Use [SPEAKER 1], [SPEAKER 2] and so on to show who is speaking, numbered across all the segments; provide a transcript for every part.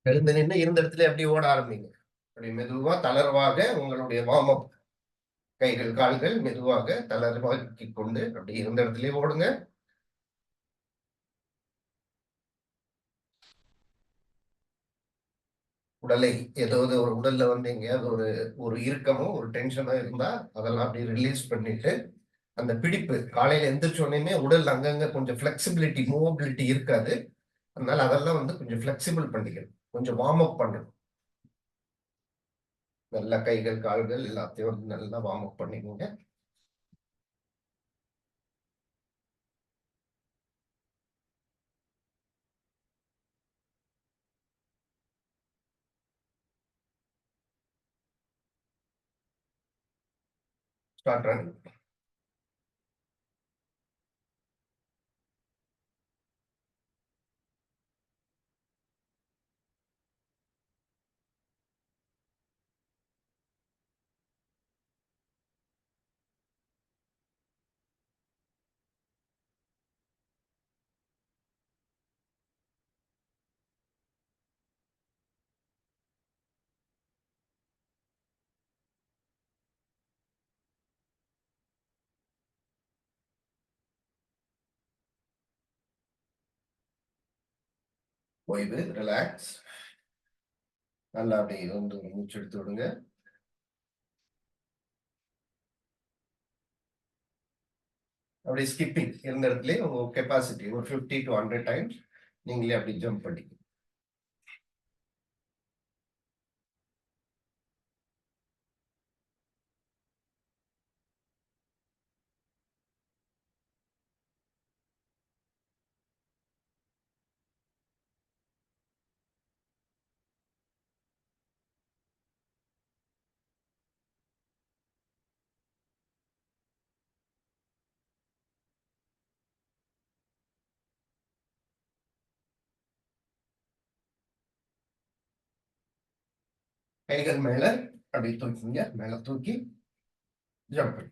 [SPEAKER 1] எழுந்து நின்று இருந்த இடத்துல எப்படி ஓட ஆரம்பிங்க. அப்படி மெதுவா தளர்வாக உங்களுடைய வார்ம் அப். கைகள் கால்கள் மெதுவாக தளர்வாக்கி கொண்டு அப்படி இருந்த இடத்துலயே ஓடுங்க. உடலை ஏதாவது ஒரு உடல்ல வந்து எங்கேயாவது ஒரு ஒரு இறுக்கமோ ஒரு டென்ஷனோ இருந்தா அதெல்லாம் அப்படி ரிலீஸ் பண்ணிட்டு, அந்த பிடிப்பு காலையில எந்திரிச்ச உடனேயுமே உடல் அங்கங்க கொஞ்சம் ஃபிளெக்சிபிலிட்டி, மூவபிலிட்டி இருக்காது. அதனால அதெல்லாம் வந்து கொஞ்சம் ஃபிளெக்சிபிள் பண்ணிக்கணும். கொஞ்சம் வார்ம் அப் பண்ணணும். நல்லா கைகள், கால்கள் எல்லாத்தையும் வந்து நல்லா வார்ம் அப் பண்ணிக்கோங்க. Start running. ஓய்வு, ரிலாக்ஸ். நல்லா அப்படி வந்து மூச்சு எடுத்து விடுங்க. அப்படி ஸ்கிப்பிங் இருந்த இடத்துலயே உங்க கெப்பாசிட்டி ஒரு 50 to 100 டைம்ஸ் நீங்களே அப்படி ஜம்ப் பண்ணி. 'கைகள் மேல அப்படி தூக்கிங்க. மேல தூக்கி ஜம்ப் பண்ணி.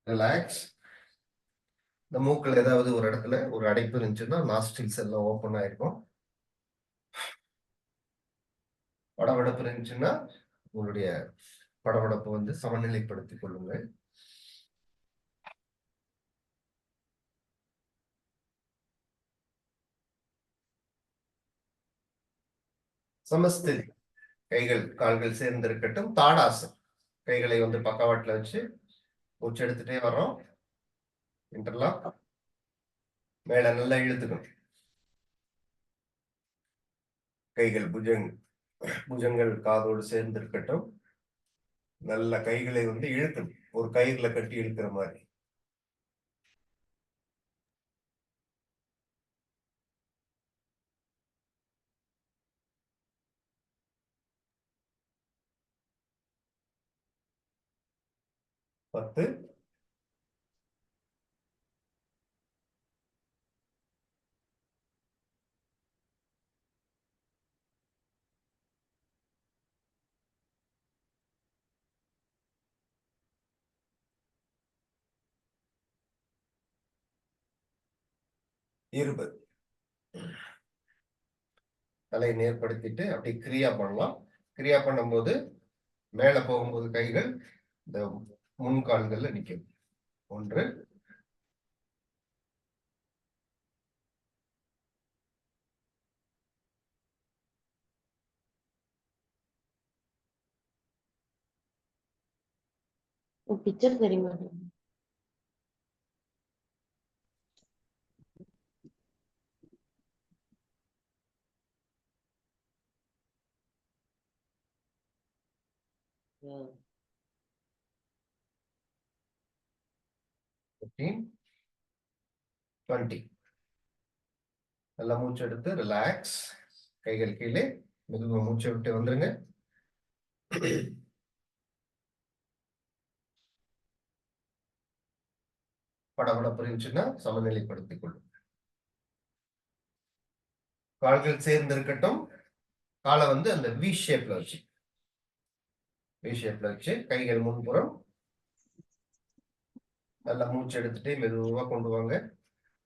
[SPEAKER 1] ரிலாக்ஸ். இந்த மூக்குல ஏதாவது ஒரு இடத்துல ஒரு அடைப்பு இருந்துச்சுன்னா நாஸ்ட்ரில்ஸ் எல்லாம் ஓப்பன் ஆயிருக்கும். படபடப்பு இருந்துச்சுன்னா உங்களுடைய படபடப்பு வந்து சமநிலைப்படுத்திக் கொள்ளுங்கள். சமஸ்திதி. கைகள் கால்கள் சேர்ந்து இருக்கட்டும். தாடாசம். கைகளை வந்து பக்கவாட்டுல வச்சு மூச்சு எடுத்துட்டே வர்றோம். இன்டர்லாக். மேல நல்லா இழுத்துக்கணும். கைகள் புஜங்கள் காதோடு சேர்ந்து இருக்கட்டும். நல்ல கைகளை வந்து இழுக்கணும். ஒரு கயிறுல கட்டி இழுக்கிற மாதிரி. பத்து. 20. தலையை நேர்படுத்திட்டு அப்படி கிரியா பண்ணலாம். கிரியா பண்ணும்போது மேல போகும்போது கைகள் இந்த முன்கால்கள்ல நிக்கும். 1.
[SPEAKER 2] பிக்சர் தெரியுமா?
[SPEAKER 1] 15, 20. நல்லா மூச்சு எடுத்து ரிலாக்ஸ். கைகள் கீழே மெதுவா மூச்சை விட்டு வந்துருங்க. படபடப்பு இருந்துச்சுன்னா சமநிலைப்படுத்திக் கொள்ளும். கால்கள் சேர்ந்து இருக்கட்டும். காலை வந்து அந்த வி ஷேப்ல வச்சு வி ஷேப்ல வச்சு கைகள் முன்புறம். நல்லா மூச்சு எடுத்துட்டு மெதுவா கொண்டு வாங்க.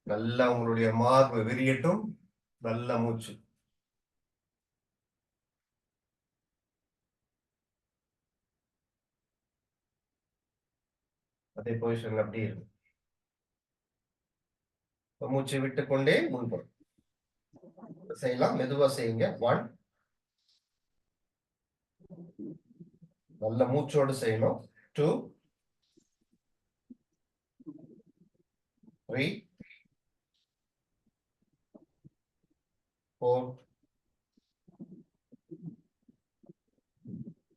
[SPEAKER 1] நல்லா உங்களுடைய மார்பு விரியட்டும். நல்ல மூச்சு. அதே பொசிஷன்ல அப்படியே இருக்கு. மூச்சை விட்டுக்கொண்டே முன்புறம் செய்யலாம். மெதுவா செய்யுங்க. 1, நல்ல மூச்சோடு செய்யணும். 2, 3, 4,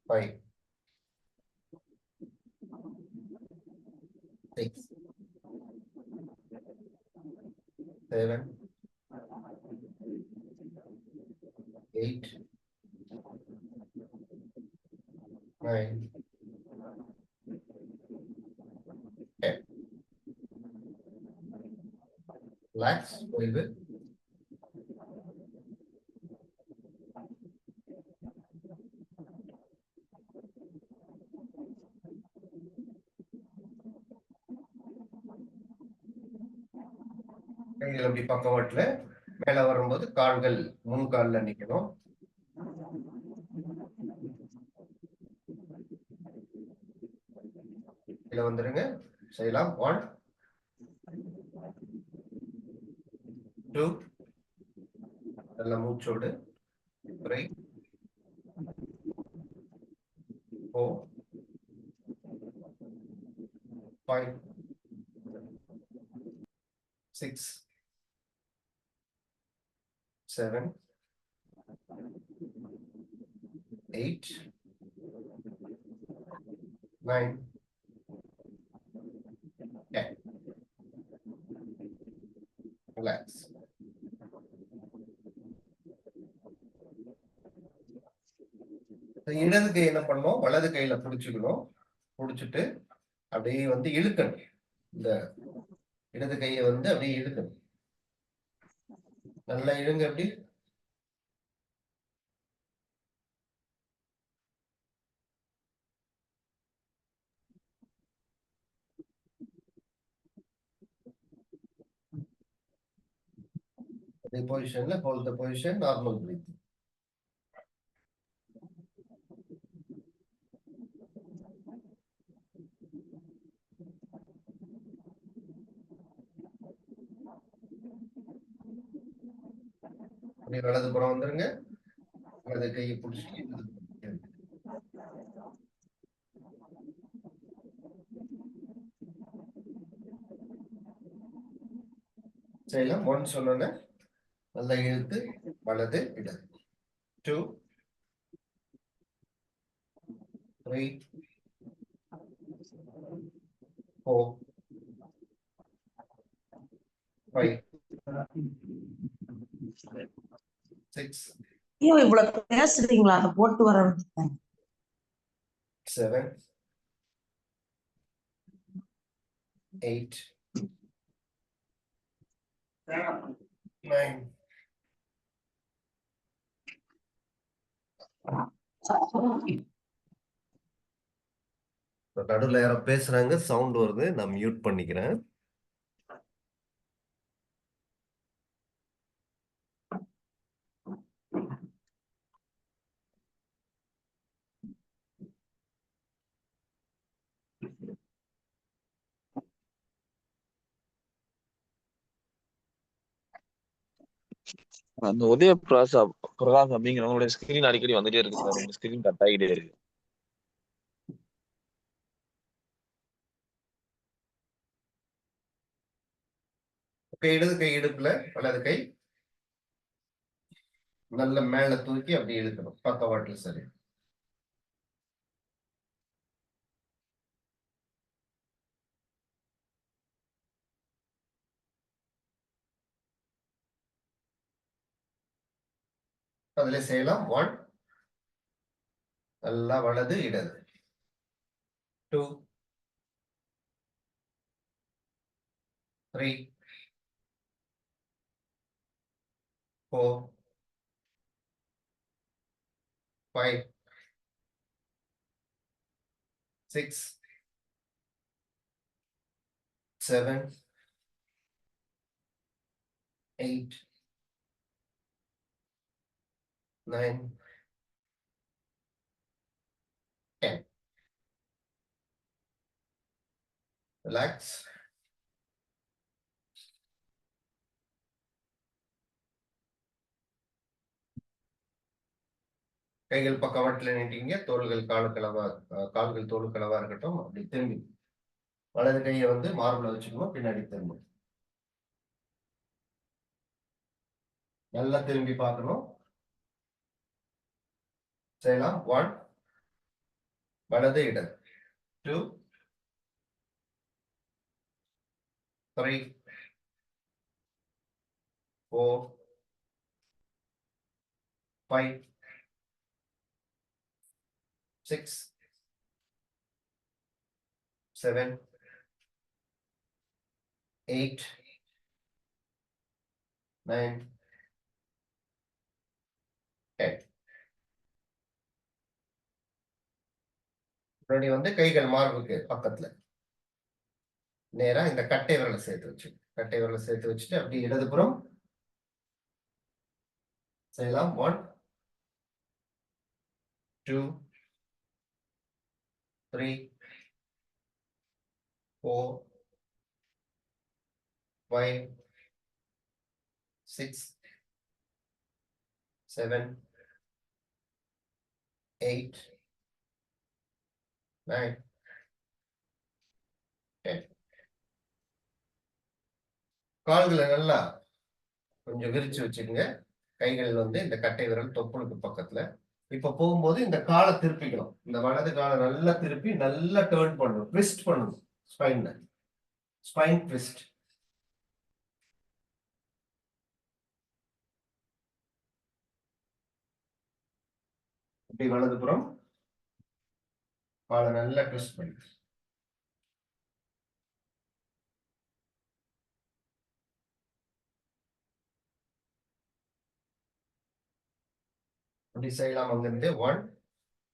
[SPEAKER 1] 5, 6, 7, 8, 9, 10. Relax. ஓய்வு. கைகள் அப்படி பக்கவாட்டுல மேல வரும்போது கால்கள் முன் கால்ல நிக்கணும். கீழே வந்துருங்க. செய்யலாம். 1, 2, நல்ல மூச்சோடு. 3, 4, 5, 6, 7, 8, 9, 10. Relax. இடது கை என்ன பண்ணணும்? வலது கையில புடிச்சுக்கணும். புடிச்சிட்டு அப்படியே வந்து இழுக்கணும். இந்த இடது கையை வந்து அப்படியே இழுக்கணும். நல்லா இழுங்க. அப்படி அதே பொசிஷன்ல hold the position. Normal breath. அப்படியே வலது புறம் வந்துருங்க. வலது கையை பிடிச்சிட்டு செய்யலாம். 1 சொன்னோன்னே நல்லா இழுத்து வலது இடது. 2, 3, 4, 5, 6,
[SPEAKER 3] ஐயோ இவ்வளவு பேசுறீங்களா? அதை போட்டு வர
[SPEAKER 1] 7, 8, 9, நடுவில் யாரோ பேசுறாங்க, சவுண்ட் வருது. நான் மியூட் பண்ணிக்கிறேன்.
[SPEAKER 4] அந்த உதய பிரகாஷ் அப்படிங்கிறவங்களுடைய ஸ்கிரீன் அடிக்கடி வந்துட்டே இருக்கு சார். உங்க ஸ்கிரீன் கட் ஆகிட்டே இருக்கு.
[SPEAKER 1] இடது கை இடுப்புல வலது கை நல்ல மேல தூக்கி அப்படி இழுக்கணும். பக்கவாட்டுல. சரி. அதுல செய்யலாம். 1, நல்லா வலது இடது. 2, 3, 4, 5, 6 7 8 9 10. Relax. கைகள் பக்கவாட்டில் நீட்டிங்க, தோள்கள் கால்கள் தோளுக்களவா இருக்கட்டும். அப்படி திரும்பி வலது கையை வந்து மார்புல வச்சுக்கணும், பின்னாடி திரும்பணும். நல்லா திரும்பி பார்க்கணும். செய்யலாம். 1 வலது இடது 2 3 4 5 6 7 8 9 10. முன்னாடி வந்து கைகள் மார்புக்கு பக்கத்துல நேரா இந்த கட்டை விரலை சேர்த்து வச்சுட்டு அப்படி இடதுபுறம் செய்யலாம். 1 2 3 4 5 6 7 8 9 10. கால்களை நல்லா கொஞ்சம் விரிச்சு வச்சுக்கோங்க. கைகள் வந்து இந்த கட்டை விரல் தொப்புளுக்கு பக்கத்துல. இப்ப போகும்போது இந்த காலை திருப்பிக்கணும். இந்த வலது காலை நல்லா திருப்பி நல்லா டேர்ன் பண்ணணும், ட்விஸ்ட் பண்ணணும். Spine twist. இப்படி வலதுபுறம் காலை நல்லா ட்விஸ்ட் பண்ணி அப்படி செய்யலாம். அங்கிருந்து 1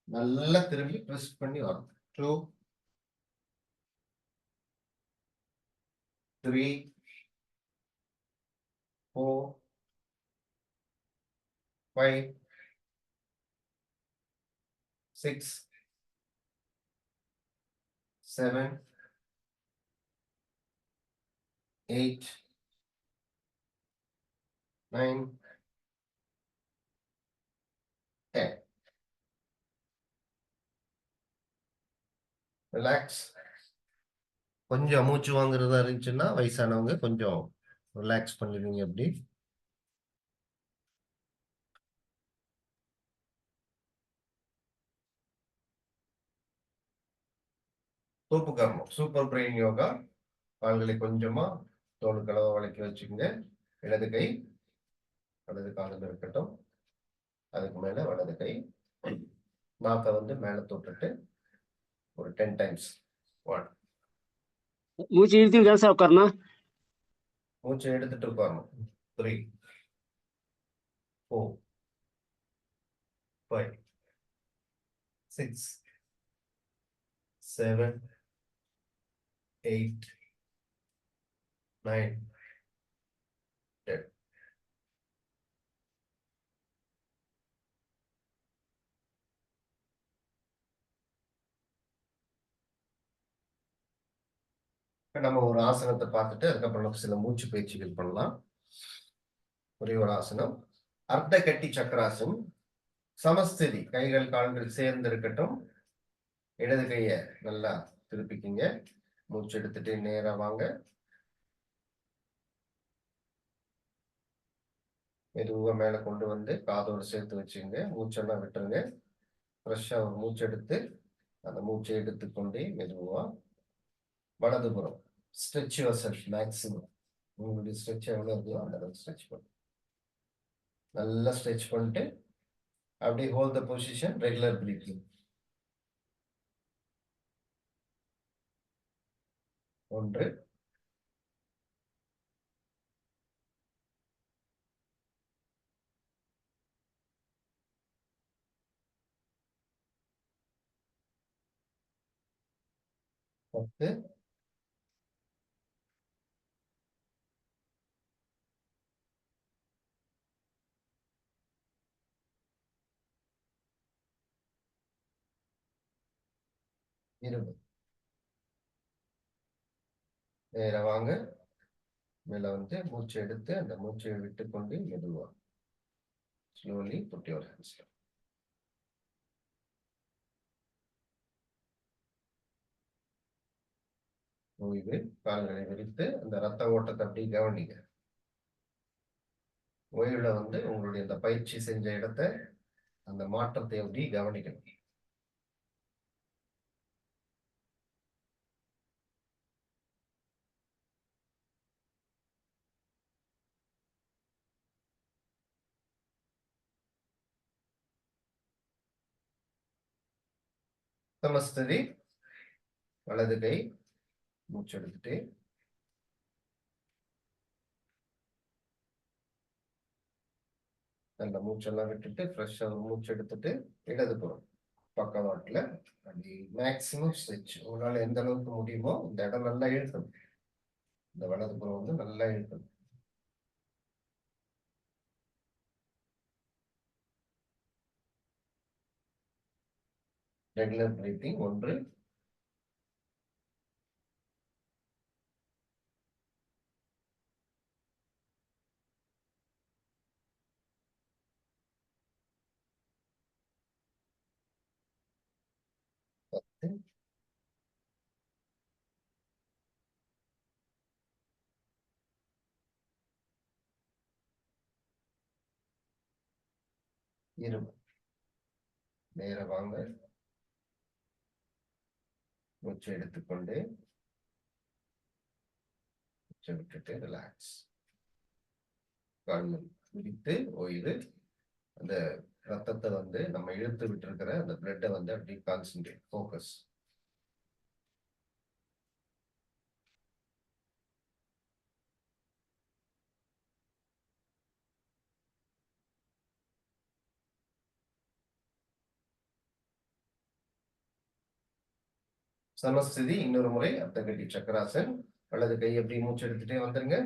[SPEAKER 1] நல்லா திரும்பி ட்விஸ்ட் பண்ணி வரும். 2 3 4 5 6 7 8 9 10. ரிலாக்ஸ். கொஞ்சம் மூச்சு வாங்குறதா இருந்துச்சுன்னா வயசானவங்க கொஞ்சம் ரிலாக்ஸ் பண்ணிடுவீங்க. அப்படி தூப்பு கர்மம், சூப்பர் பிரெயின் யோகா. கால்களை கொஞ்சமா தோளுக்களவா வளைக்கி வச்சுக்கோங்க. இடது கை வலது காலில் இருக்கட்டும். அதுக்கு மேல வலது கை. நாக்கை வந்து மேல தொட்டுட்டு ஒரு 10 டைம்ஸ். 1
[SPEAKER 5] மூச்சு இழுத்து தான் சார் உட்காரணும்.
[SPEAKER 1] மூச்சை எடுத்துட்டு உட்காரணும். 3 4 5 6 7 8 9 10. நம்ம ஒரு ஆசனத்தை பார்த்துட்டு அதுக்கப்புறம் நம்ம சில மூச்சு பயிற்சிகள் பண்ணலாம். ஒரே ஒரு ஆசனம், அர்த்த கட்டி சக்கராசனம். சமஸ்திதி, கைகள் கால்கள் சேர்ந்து இருக்கட்டும். இடது கைய நல்லா திருப்பிக்கிங்க. மூச்சு எடுத்துட்டு நேரா வாங்க. மெதுவா மேல கொண்டு வந்து காதோடு சேர்த்து வச்சுங்க. மூச்செல்லாம் விட்டுருங்க. ஃப்ரெஷ்ஷா ஒரு மூச்சு எடுத்து அந்த மூச்சை எடுத்துக்கொண்டே மெதுவா வலதுபுறம் ஸ்ட்ரெச் யுவர் செல்ஃப் மேக்ஸிமம். உங்களுடைய ஸ்ட்ரெச் எவ்வளவு இருக்குதோ அந்த அளவுக்கு ஸ்ட்ரெச் பண்ணுங்க. நல்லா ஸ்ட்ரெச் பண்ணிட்டு அப்படியே hold the position. Regular breathing. 1 2 10, இருபது. நேரா வாங்க. மேல வந்து மூச்சு எடுத்து அந்த மூச்சை விட்டு கொண்டு மெதுவா slowly put your hands down. ஓய்வு. கால்களை விரித்து அந்த ரத்த ஓட்டத்தை அப்படி கவனிங்க. ஓய்வுல வந்து உங்களுடைய இந்த பயிற்சி செஞ்ச இடத்தை அந்த மாற்றத்தை எப்படி கவனிக்கணும். சமஸ்ததி. வலது கை மூச்சு எடுத்துட்டு அந்த மூச்செல்லாம் விட்டுட்டு ஃப்ரெஷ்ஷா மூச்சு எடுத்துட்டு இடது புறம் பக்கவாட்டுல அப்படி மேக்சிமம் ஸ்ட்ரெச் உங்களால எந்த அளவுக்கு முடியுமோ இந்த இடம் நல்லா இழுக்கணும். இந்த வலது புறம் வந்து நல்லா இழுக்கணும். Regular breathing 1, 10, 20. நேர வாங்க. மூச்சு எடுத்துக்கொண்டு மூச்சை விட்டுட்டு ரிலாக்ஸ். கால்கள் விரித்து ஓய்வு. அந்த ரத்தத்தை வந்து நம்ம இழுத்து விட்டு இருக்கிற அந்த பிளட்டை வந்து அப்படி கான்சென்ட்ரேட் ஃபோக்கஸ். சமஸ்திதி இன்னொரு முறை அர்த்தகட்டி சக்கராசன். வலது கை எப்படி மூச்சு எடுத்துட்டே வந்துருங்க.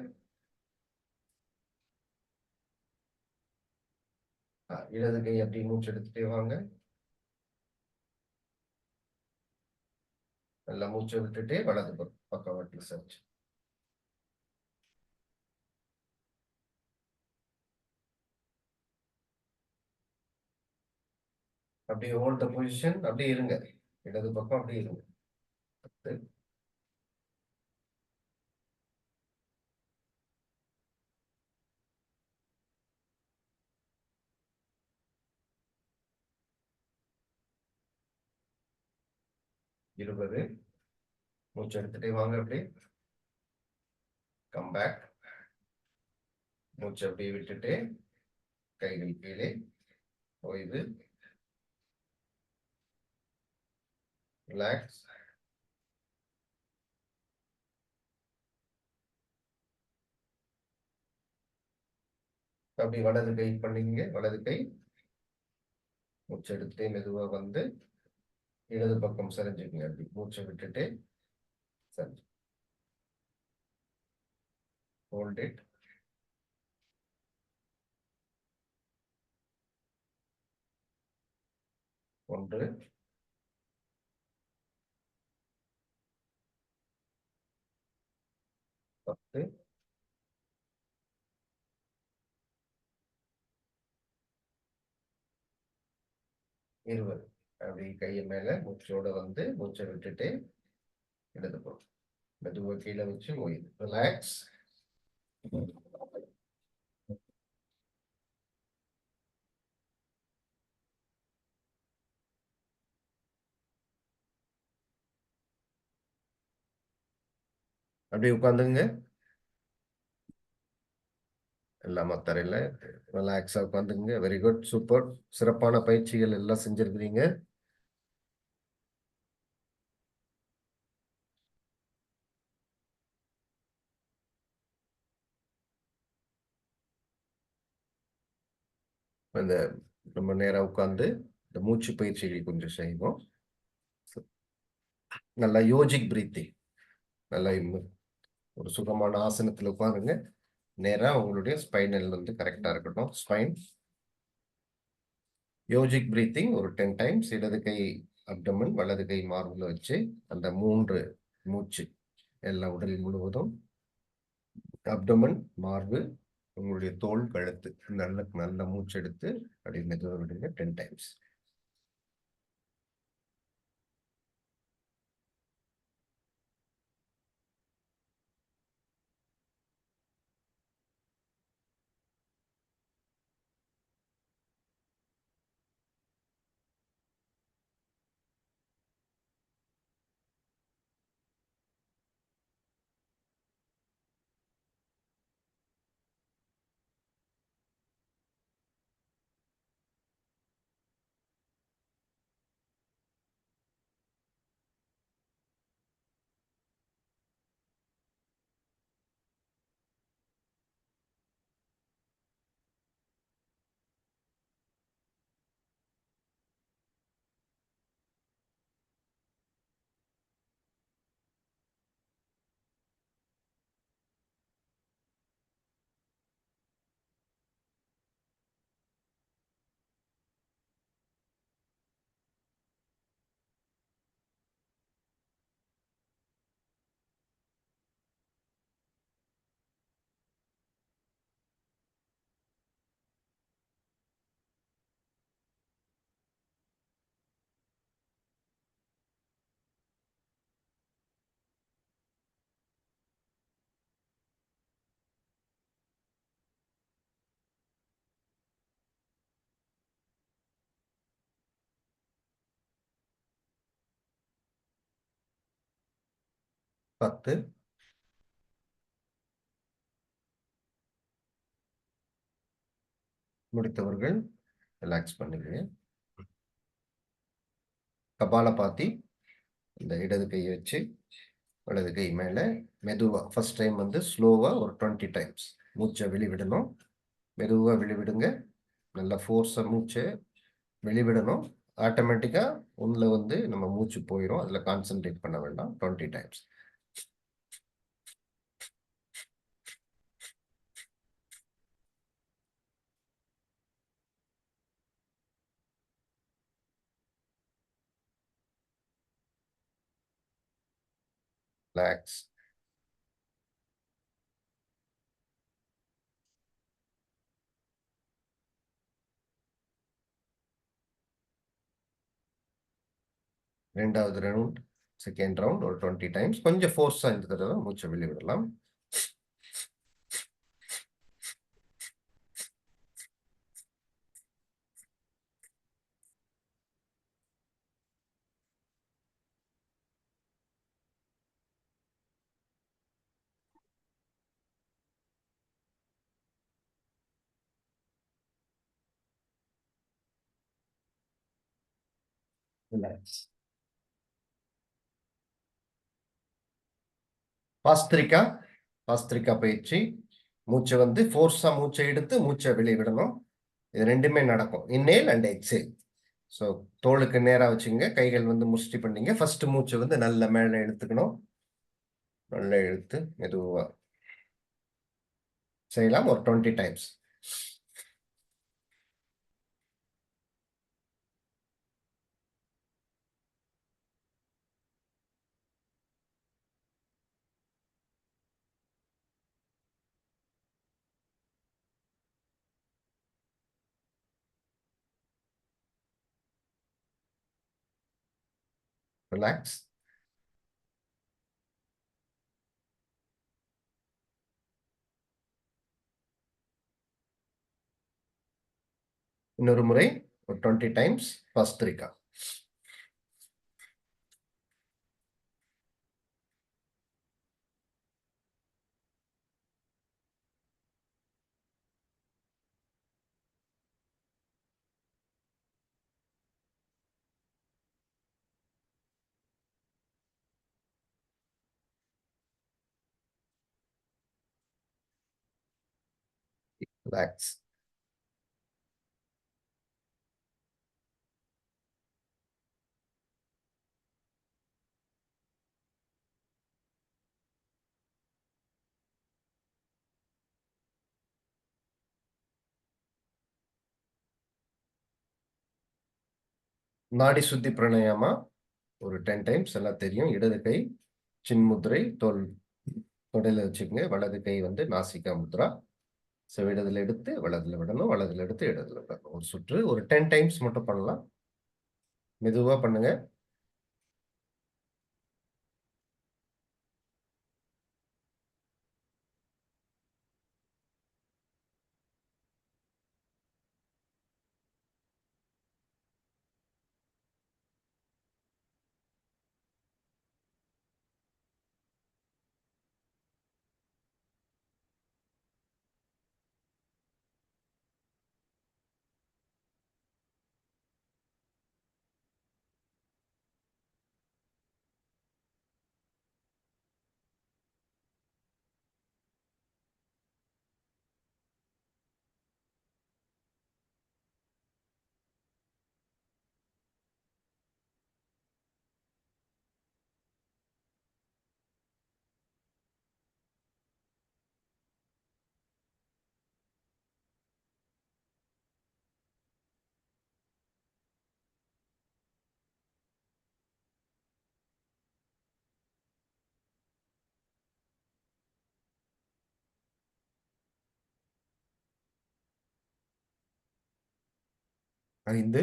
[SPEAKER 1] இடது கை அப்படி மூச்சு எடுத்துட்டே வாங்க. நல்லா மூச்சை விட்டுட்டே வலது பக்கவாட்டி சர்ச். அப்படியே ஹோல்ட் த பொசிஷன். அப்படியே இருங்க. இடது பக்கம் அப்படியே இருங்க. 10, 20. மூச்சு எடுத்துட்டே வாங்க. அப்படியே கம் பேக். மூச்சு அப்படியே விட்டுட்டு கைகள் கீழே ஓய்வு. ரிலாக்ஸ். அப்படி வலது கை பண்ணீங்க. வலது கை மூச்சு எடுத்துட்டே மெதுவா வந்து இடது பக்கம் சரிஞ்சுக்குங்க. அப்படி மூச்சை விட்டுட்டு சரிஞ்சு ஹோல்ட் இட். ஒன்று, 10, 20. அப்படி கையை மேல மூச்சோட வந்து மூச்சை விட்டுட்டு இடது பக்கம் மெதுவா கீழே வச்சு ஓய்வு. ரிலாக்ஸ். அப்படியே உட்காந்துங்க. எல்லாமே தரையில ரிலாக்ஸா உட்காந்துங்க. Very good, super. சிறப்பான பயிற்சிகள் எல்லாம் செஞ்சிருக்கிறீங்க. இந்த ரொம்ப நேரம் உட்கார்ந்து இந்த மூச்சு பயிற்சிகள் கொஞ்சம் செய்வோம். நல்லா யோஜிக் பிரீத்திங். நல்லா ஒரு சுகமான ஆசனத்துல உட்காருங்க. நேரா உங்களுடைய ஸ்பைனல் வந்து கரெக்டா இருக்கட்டும். ஸ்பைன். யோஜிக் பிரீத்திங் ஒரு 10 டைம்ஸ். இடது கை அப்டமன், வலது கை மார்புல வச்சு அந்த 3 மூச்சு எல்லா உடல் முழுவதும். அப்டமன், மார்பு, உங்களுடைய தோள், கழுத்து. நல்ல நல்ல மூச்சு எடுத்து அப்படி மெதுவா விடுங்க 10 டைம்ஸ். பத்து. முடித்தவர்கள் ரிலாக்ஸ் பண்ணுங்க. கபாலபாத்தி. இந்த இடது கையை வச்சு வலது கை மேல மெதுவா ஃபர்ஸ்ட் டைம் வந்து ஸ்லோவா ஒரு 20 டைம்ஸ் மூச்சை வெளிவிடணும். மெதுவா வெளிவிடுங்க. நல்ல ஃபோர்ஸா மூச்சை வெளிவிடணும். ஆட்டோமேட்டிக்கா உள்ள வந்து நம்ம மூச்சு போயிடும். அதுல கான்சென்ட்ரேட் பண்ண வேண்டாம். 20 டைம்ஸ். ரிலாக்ஸ். ரெண்டாவது ரவுண்ட், செகண்ட் ரவுண்ட் ஒரு 20 டைம்ஸ். கொஞ்சம் ஃபோர்ஸா இந்த தடவை மூச்சை வெளிவிடலாம். ரிலாக்ஸ். பாஸ்திரிகா. பாஸ்திரிகா பயிற்சி. மூச்சை வந்து ஃபோர்ஸா மூச்சை எடுத்து மூச்சை வெளிவிடணும். இது ரெண்டுமே நடக்கும். Inhale and exhale. ஸோ தோளுக்கு நேரா வச்சுங்க. கைகள் வந்து முஷ்டி பண்ணீங்க. ஃபர்ஸ்ட் மூச்சை வந்து நல்ல மேல இழுத்துக்கணும். நல்லா இழுத்து மெதுவா செய்யலாம் ஒரு 20 டைம்ஸ். ரிலாக்ஸ். இன்னொரு முறை ஒரு 20 டைம்ஸ் பாஸ்திரிகா. ரிலாக்ஸ். நாடி சுத்தி பிராணாயாமா ஒரு 10 டைம்ஸ் எல்லாம் தெரியும். இடது கை சின்முத்ரை தொடையில வச்சுக்கோங்க. வலது கை வந்து நாசிகா முத்ரா. ஸோ இடதுல எடுத்து வலதுல விடணும், வலதுல எடுத்து இடதுல விடணும். ஒரு சுற்று ஒரு 10 டைம்ஸ் மட்டும் பண்ணலாம். மெதுவா பண்ணுங்க. ஐந்து,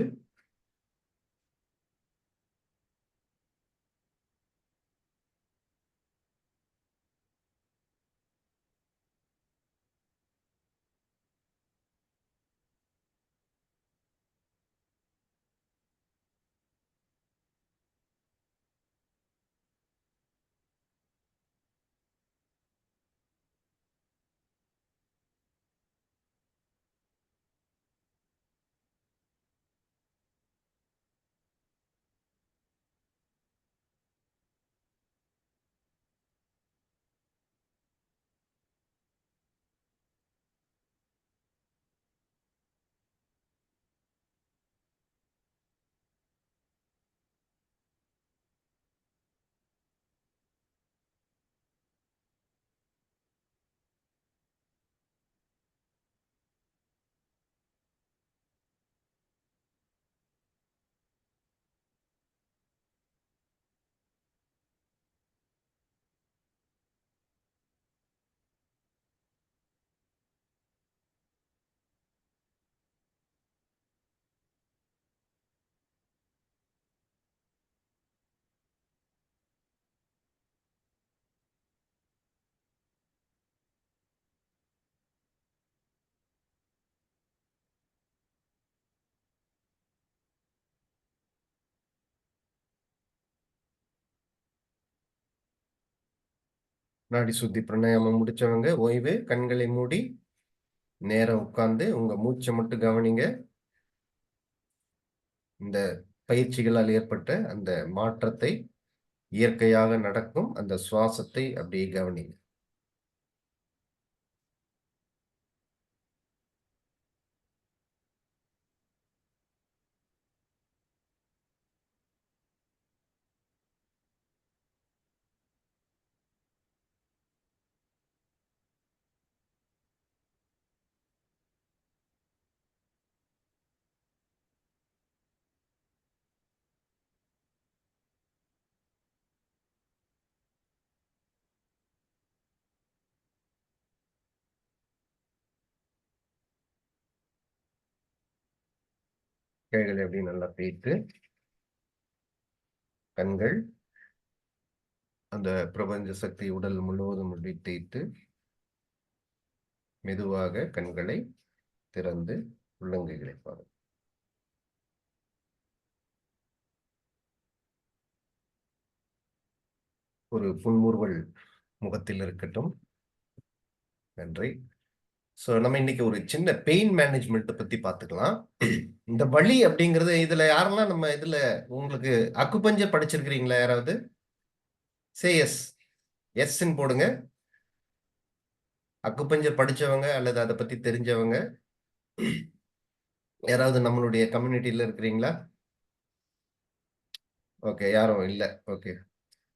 [SPEAKER 1] நாடி சுத்தி பிராணாயாமம் முடிச்சவங்க ஓய்வு. கண்களை மூடி நேரம் உட்கார்ந்து உங்க மூச்சை மட்டும் கவனிங்க. இந்த பயிற்சிகளால் ஏற்பட்ட அந்த மாற்றத்தை, இயற்கையாக நடக்கும் அந்த சுவாசத்தை அப்படியே கவனிங்க. கைகளை அப்படியே நல்லா தேய்த்து கண்கள் அந்த பிரபஞ்ச சக்தி உடல் முழுவதும் அப்படி தேய்த்து மெதுவாக கண்களை திறந்து உள்ளங்கைகளை பாருங்கள். ஒரு புன்முறுவல் முகத்தில் இருக்கட்டும். நன்றி. ஸோ நம்ம இன்னைக்கு ஒரு சின்ன பெயின் மேனேஜ்மெண்ட் பத்தி பார்த்துக்கலாம். இந்த வலி அப்படிங்கிறது இதுல யாரெல்லாம் நம்ம இதுல உங்களுக்கு அக்குபஞ்சர் படிச்சிருக்கிறீங்களா? யாராவது சே எஸ், எஸ்ன்னு போடுங்க. அக்குபஞ்சர் படிச்சவங்க அல்லது அதை பத்தி தெரிஞ்சவங்க யாராவது நம்மளுடைய கம்யூனிட்டியில இருக்கிறீங்களா? ஓகே, யாரும் இல்லை. ஓகே.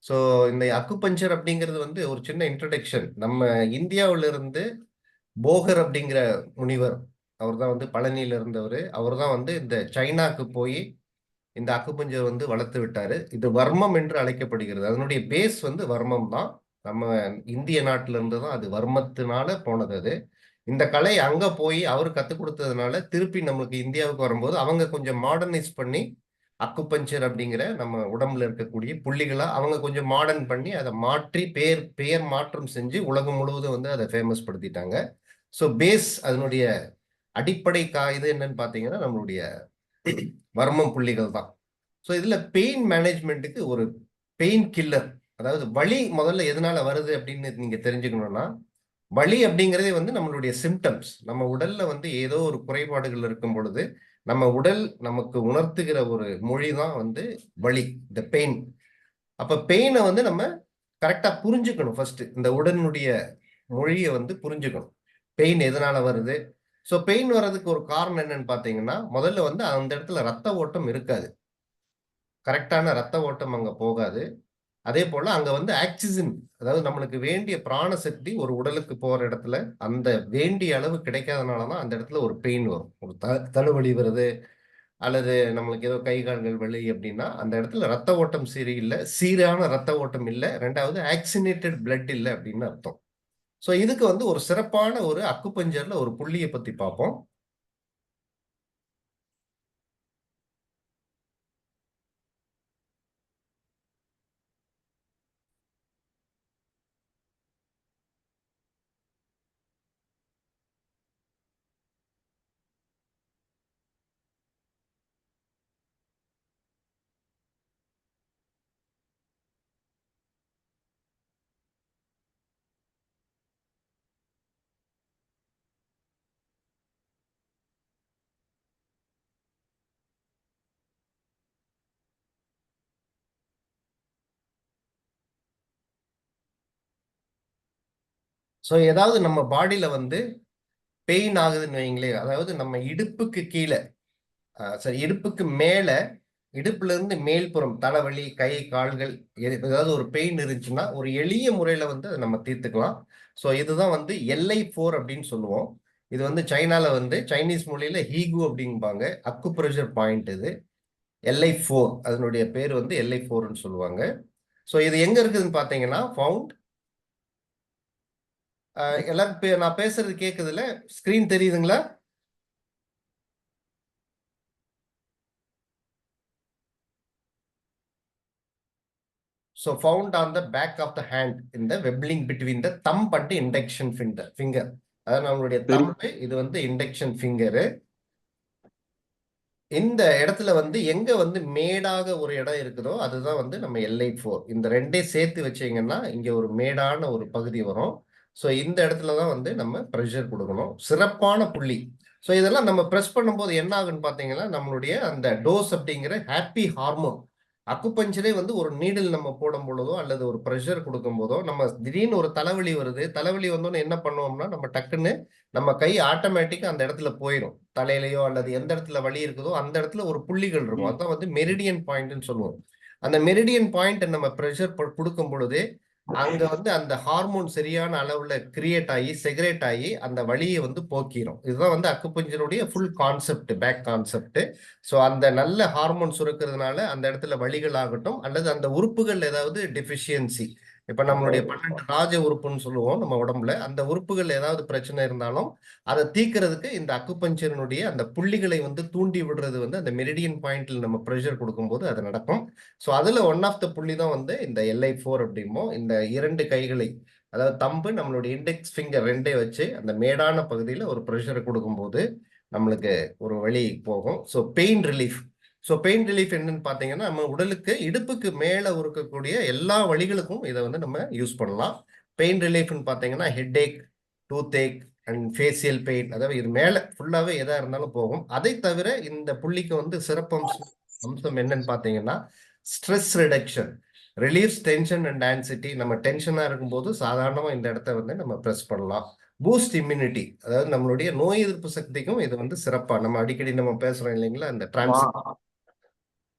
[SPEAKER 1] ஸோ இந்த அக்குபஞ்சர் அப்படிங்கிறது வந்து ஒரு சின்ன இன்ட்ரடக்ஷன். நம்ம இந்தியாவில இருந்து போகர் அப்படிங்கிற முனிவர், அவர் தான் வந்து பழனியில இருந்தவர். அவர் தான் வந்து இந்த சைனாக்கு போய் இந்த அக்குபஞ்சர் வந்து வளர்த்து விட்டாரு. இது வர்மம் என்று அழைக்கப்படுகிறது. அதனுடைய பேஸ் வந்து வர்மம் தான். நம்ம இந்திய நாட்டில இருந்து தான் அது வர்மத்தினால போனது அது. இந்த கலை அங்க போய் அவர் கத்துக் கொடுத்ததுனால திருப்பி நம்மளுக்கு இந்தியாவுக்கு வரும்போது அவங்க கொஞ்சம் மாடர்னைஸ் பண்ணி அக்குபஞ்சர் அப்படிங்கிற நம்ம உடம்புல இருக்கக்கூடிய புள்ளிகளா அவங்க கொஞ்சம் மாடர்ன் பண்ணி அதை மாற்றி பெயர் மாற்றம் செஞ்சு உலகம் முழுவதும் வந்து அதை ஃபேமஸ் படுத்திட்டாங்க. ஸோ பேஸ் அதனுடைய அடிப்படை இது என்னன்னு பாத்தீங்கன்னா நம்மளுடைய வர்மம் புள்ளிகள் தான். ஸோ இதுல பெயின் மேனேஜ்மெண்ட்டுக்கு ஒரு பெயின் கில்லர், அதாவது வலி முதல்ல எதனால வருது அப்படின்னு நீங்க தெரிஞ்சுக்கணும்னா, வலி அப்படிங்கிறதே வந்து நம்மளுடைய சிம்டம்ஸ். நம்ம உடல்ல வந்து ஏதோ ஒரு குறைபாடுகள் இருக்கும் பொழுது நம்ம உடல் நமக்கு உணர்த்துகிற ஒரு மொழி தான் வந்து வலி, இந்த பெயின். அப்ப பெயினை வந்து நம்ம கரெக்டா புரிஞ்சுக்கணும். ஃபர்ஸ்ட் இந்த உடலுடைய மொழியை வந்து புரிஞ்சுக்கணும். பெயின் எதனால வருது? ஸோ பெயின் வர்றதுக்கு ஒரு காரணம் என்னன்னு பாத்தீங்கன்னா, முதல்ல வந்து அந்த இடத்துல ரத்த ஓட்டம் இருக்காது, கரெக்டான ரத்த ஓட்டம் அங்க போகாது. அதே போல அங்க வந்து ஆக்சிஜன், அதாவது நம்மளுக்கு வேண்டிய பிராண சக்தி ஒரு உடலுக்கு போற இடத்துல அந்த வேண்டிய அளவு கிடைக்காதனாலதான் அந்த இடத்துல ஒரு பெயின் வரும். ஒரு தலைவலி வருது அல்லது நம்மளுக்கு ஏதோ கை கால்கள் வலி அப்படின்னா அந்த இடத்துல ரத்த ஓட்டம் சரியில்லை, சீரான ரத்த ஓட்டம் இல்லை, ரெண்டாவது ஆக்சினேட்டட் பிளட் இல்லை அப்படின்னு அர்த்தம். ஸோ இதுக்கு வந்து ஒரு சிறப்பான ஒரு அக்குபஞ்சர்ல ஒரு புள்ளியை பத்தி பார்ப்போம். ஸோ ஏதாவது நம்ம பாடியில வந்து பெயின் ஆகுதுன்னு வைங்களே, அதாவது நம்ம இடுப்புக்கு கீழே, சரி இடுப்புக்கு மேல, இடுப்புல இருந்து மேல்புறம் தலைவலி, கை கால்கள் ஏதாவது ஒரு பெயின் இருந்துச்சுன்னா ஒரு எளிய முறையில வந்து அதை நம்ம தீர்த்துக்கலாம். ஸோ இதுதான் வந்து LI4 அப்படின்னு சொல்லுவோம். இது வந்து சைனால வந்து சைனீஸ் மொழியில ஹீகு அப்படிம்பாங்க. அக்குப்ரெஷர் பாயிண்ட் இது LI4, அதனுடைய பேர் வந்து LI4ன்னு சொல்லுவாங்க. ஸோ இது எங்க இருக்குதுன்னு பாத்தீங்கன்னா ஃபவுண்ட், எல்லாரும் நான் பேசுறது கேக்குதுல்ல, ஸ்கிரீன் தெரியுதுங்களா? So found on the back of the hand in the webbling between the thumb and the indection finger. அதாவது நம்மளுடைய thumb, இது வந்து இண்டக்ஷன் ஃபிங்கரு. இந்த இடத்துல வந்து எங்க வந்து மேடாக ஒரு இடம் இருக்குதோ அதுதான் வந்து நம்ம LI4. இந்த ரெண்டே சேர்த்து வச்சீங்கன்னா இங்க ஒரு மேடான ஒரு பகுதி வரும். ஸோ இந்த இடத்துலதான் வந்து நம்ம ப்ரெஷர் கொடுக்கணும். சிறப்பான புள்ளி. ஸோ இதெல்லாம் நம்ம ப்ரெஸ் பண்ணும்போது என்ன ஆகுன்னு பாத்தீங்கன்னா நம்மளுடைய அந்த டோஸ் அப்படிங்கிற ஹாப்பி ஹார்மோன், அக்குபஞ்சரே வந்து ஒரு நீடில் நம்ம போடும் பொழுதோ அல்லது ஒரு ப்ரெஷர் கொடுக்கும் போதோ நம்ம திடீர்னு ஒரு தலைவலி வருது, தலைவலி வந்தோன்னு என்ன பண்ணுவோம்னா நம்ம டக்குன்னு நம்ம கை ஆட்டோமேட்டிக்கா அந்த இடத்துல போயிடும். தலையிலையோ அல்லது எந்த இடத்துல வலி இருக்குதோ அந்த இடத்துல ஒரு புள்ளிகள் இருக்கும். அதான் வந்து மெரிடியன் பாயிண்ட்னு சொல்லுவோம். அந்த மெரிடியன் பாயிண்ட் நம்ம ப்ரெஷர் கொடுக்கும் பொழுது அங்க வந்து அந்த ஹார்மோன் சரியான அளவுல கிரியேட் ஆகி செக்ரேட் ஆகி அந்த வலியை வந்து போக்கிரும். இதுதான் வந்து அக்குபஞ்சருடைய full concept, back concept. So அந்த நல்ல ஹார்மோன் சுரக்கிறதுனால அந்த இடத்துல வலிகள் ஆகட்டும் அல்லது அந்த உறுப்புகள் ஏதாவது டெஃபிஷியன்சி, இப்ப நம்மளுடைய 12 ராஜ உறுப்புன்னு சொல்லுவோம் நம்ம உடம்புல, அந்த உறுப்புகள் ஏதாவது பிரச்சனை இருந்தாலும் அதை தீக்கிறதுக்கு இந்த அக்குபஞ்சரினுடைய அந்த புள்ளிகளை வந்து தூண்டி விடுறது வந்து அந்த மெரிடியன் பாயிண்ட்ல நம்ம ப்ரெஷர் கொடுக்கும்போது அது நடக்கும். ஸோ அதுல ஒன் ஆஃப் த புள்ளி தான் வந்து இந்த LI4 அப்படிமோ. இந்த 2 கைகளை, அதாவது தம்பு நம்மளுடைய இண்டெக்ஸ் ஃபிங்கர் ரெண்டே வச்சு அந்த மேடான பகுதியில ஒரு ப்ரெஷரை கொடுக்கும்போது நம்மளுக்கு ஒரு வலி போகும். So pain relief. So pain relief என்னன்னு பாத்தீங்கன்னா நம்ம உடலுக்கு இடுப்புக்கு மேல இருக்கக்கூடிய எல்லா வலிகளுக்கும் இதை வந்து நம்ம யூஸ் பண்ணலாம். பெயின் ரிலீஃப்னு பாத்தீங்கன்னா head Ek, tooth Ek and facial pain, அதாவது இது மேல ஃபுல்லாவே எதா இருந்தாலும் போகும். அதை தவிர இந்த புள்ளிக்கு வந்து சிறப்பு அம்சம் என்னன்னு பாத்தீங்கன்னா stress reduction, relief tension and anxiety. நம்ம டென்ஷனா இருக்கும்போது சாதாரணமா இந்த இடத்த வந்து நம்ம ப்ரெஸ் பண்ணலாம். பூஸ்ட் இம்யூனிட்டி, அதாவது நம்மளுடைய நோய் எதிர்ப்பு சக்திக்கும் இது வந்து சிறப்பா, நம்ம அடிக்கடி நம்ம பேசுறோம் இல்லைங்களா, இந்த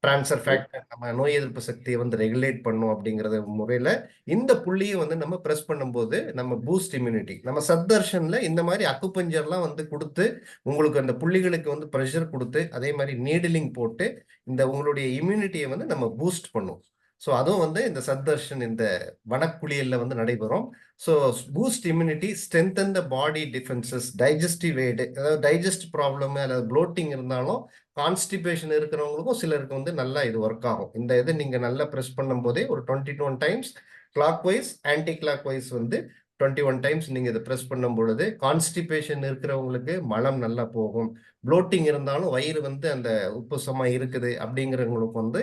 [SPEAKER 1] ட்ரான்ஸ்ஃபர் ஃபேக்டர் நம்ம நோய் எதிர்ப்பு சக்தியை வந்து ரெகுலேட் பண்ணும் அப்படிங்கறது முறையில இந்த புள்ளியை வந்து நம்ம பிரஸ் பண்ணும்போது நம்ம பூஸ்ட் இம்யூனிட்டி, நம்ம சப்தர்ஷன்ல இந்த மாதிரி அக்குபஞ்சர்லாம் வந்து கொடுத்து உங்களுக்கு அந்த புள்ளிகளுக்கு வந்து ப்ரெஷர் கொடுத்து அதே மாதிரி நீடிலிங் போட்டு இந்த உங்களுடைய இம்யூனிட்டியை வந்து நம்ம பூஸ்ட் பண்ணும். ஸோ அதுவும் வந்து இந்த சப்தர்ஷன் இந்த வனக்குளியல்ல வந்து நடைபெறும். So boost immunity, strengthen the body defences, digestive aid, அதாவது டைஜஸ்ட் ப்ராப்ளம் அல்லது ப்ளோட்டிங் இருந்தாலும் கான்ஸ்டிபேஷன் இருக்கிறவங்களுக்கும் சிலருக்கு வந்து நல்லா இது ஒர்க் ஆகும். இந்த இதை நீங்க நல்லா ப்ரெஸ் பண்ணும் போதே ஒரு 21 times clockwise anticlockwise வந்து 21 டைம்ஸ் நீங்க இதை ப்ரெஸ் பண்ணும் பொழுது கான்ஸ்டிபேஷன் இருக்கிறவங்களுக்கு மலம் நல்லா போகும். ப்ளோட்டிங் இருந்தாலும் வயிறு வந்து அந்த உப்புசமா இருக்குது அப்படிங்கிறவங்களுக்கு வந்து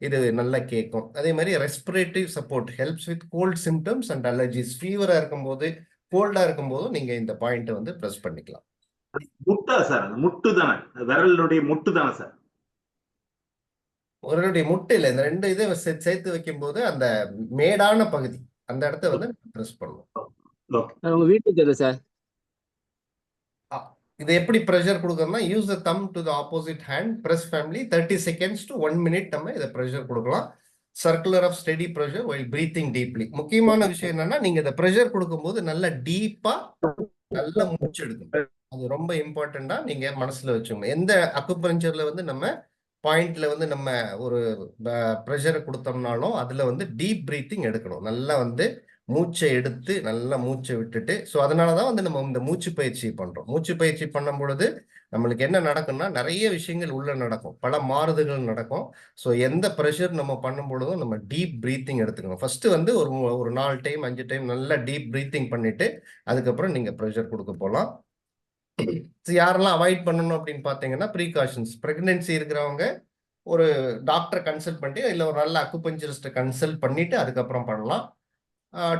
[SPEAKER 1] இது நல்லா கேட்கும். அதே மாதிரி respirative support helps with cold symptoms and allergies. ஃபீவரா இருக்கும்போது கோல்டா இருக்கும்போதும் நீங்க இந்த பாயிண்ட் வந்து ப்ரெஸ் பண்ணிக்கலாம்.
[SPEAKER 6] முட்டா சார், அது முட்டு தானே, விரலுடைய முட்டு தானே சார்?
[SPEAKER 1] உங்களுடைய முட்டு இல்லை, இந்த ரெண்டு இதை சேர்த்து வைக்கும் போது அந்த மேடான பகுதி அந்த இடத்த வந்து ப்ரெஸ் பண்ணுவோம்.
[SPEAKER 5] சார் உங்க வீட்டுக்கு எது சார்?
[SPEAKER 1] இது எப்படி ப்ரெஷர் கொடுக்கணும்னா use the thumb to the opposite hand, press firmly 30 seconds to 1 minute நம்ம இதை ப்ரெஷர் கொடுக்கலாம். Circular of steady pressure while breathing deeply. முக்கியமான விஷயம் என்னன்னா நீங்க இந்த ப்ரெஷர் கொடுக்கும்போது நல்லா டீப்பா நல்லா மூச்சு எடுக்கணும். அது ரொம்ப இம்பார்ட்டண்டா நீங்க மனசுல வச்சுக்கணும். எந்த அக்குபஞ்சர்ல வந்து நம்ம பாயிண்ட்ல வந்து நம்ம ஒரு ப்ரெஷரை கொடுத்தோம்னாலும் அதுல வந்து டீப் பிரீத்திங் எடுக்கணும். நல்லா வந்து மூச்சை எடுத்து நல்லா மூச்சை விட்டுட்டு, ஸோ அதனாலதான் வந்து நம்ம இந்த மூச்சு பயிற்சி பண்றோம். மூச்சு பயிற்சி பண்ணும் பொழுது நம்மளுக்கு என்ன நடக்கும்னா நிறைய விஷயங்கள் உள்ள நடக்கும், பல மாறுதல்கள் நடக்கும். ஸோ எந்த ப்ரெஷர் நம்ம பண்ணும் பொழுதும் நம்ம டீப் பிரீத்திங் எடுத்துக்கணும். ஃபர்ஸ்ட் வந்து ஒரு 4 டைம் 5 டைம் நல்லா டீப் பிரீத்திங் பண்ணிட்டு அதுக்கப்புறம் நீங்க ப்ரெஷர் கொடுக்க போகலாம். யாரெல்லாம் அவாய்ட் பண்ணணும் அப்படின்னு பாத்தீங்கன்னா ப்ரீகாஷன்ஸ், பிரெக்னன்சி இருக்கிறவங்க ஒரு டாக்டரை கன்சல்ட் பண்ணிட்டு இல்லை ஒரு நல்ல அக்குபஞ்சரிஸ்ட்டை கன்சல்ட் பண்ணிட்டு அதுக்கப்புறம் பண்ணலாம்.